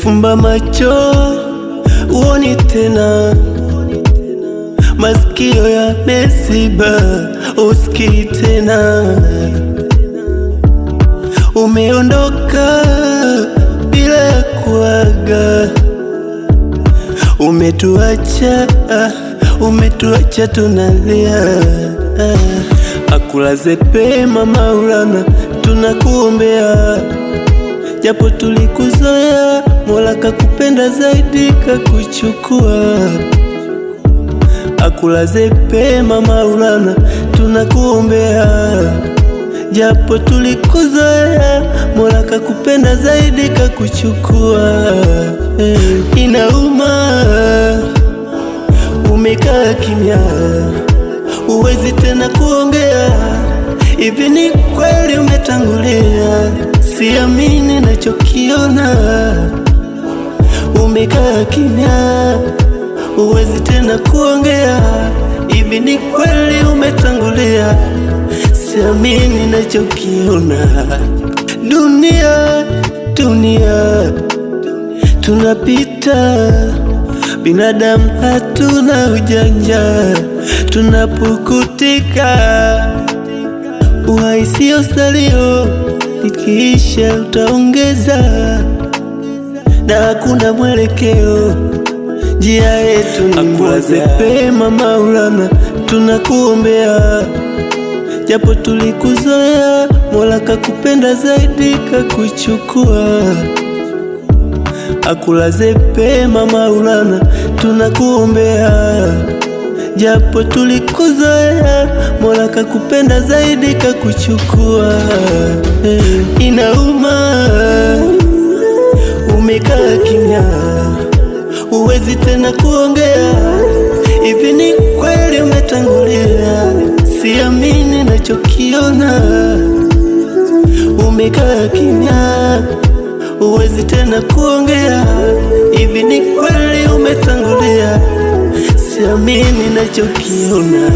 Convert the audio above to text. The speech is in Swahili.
Fumba macho uoni tena, masikio yameziba usikii tena. Umeondoka bila ya kuaga, umetuacha tunalia. Akulaze pema Maulana, tunakuombea, japo tulikuzoea, Mola kakupenda zaidi kakuchukua. Akulaze pema Maulana, tunakuombea, japo tulikuzoea, Mola kakupenda zaidi kakuchukua. Inauma, umekaa kimya, uwezi tena kuongea. Hivi ni kweli umetangulia? Siamini nachokiona. Umekaa kimya, uwezi tena kuongea. Hivi ni kweli umetangulia? Siamini nachokiona. Dunia tunapita, binadamu hatuna ujanja, tunapukutika. Uhai sio salio, ikiisha utaongeza, na hakuna mwelekeo, njia yetu ni moja. Akulaze pema Maulana, tunakuombea, japo tulikuzoea, Mola kakupenda zaidi kakuchukua. Akulaze pema Maulana, tunakuombea, japo tulikuzoea, Mola kakupenda zaidi kakuchukua. Inauma, umekaa kimya, uwezi tena kuongea. Hivi ni kweli umetangulia? Siamini nachokiona. Umekaa kimya, uwezi tena kuongea. Hivi ni kweli umetangulia? Siamini nachokiona.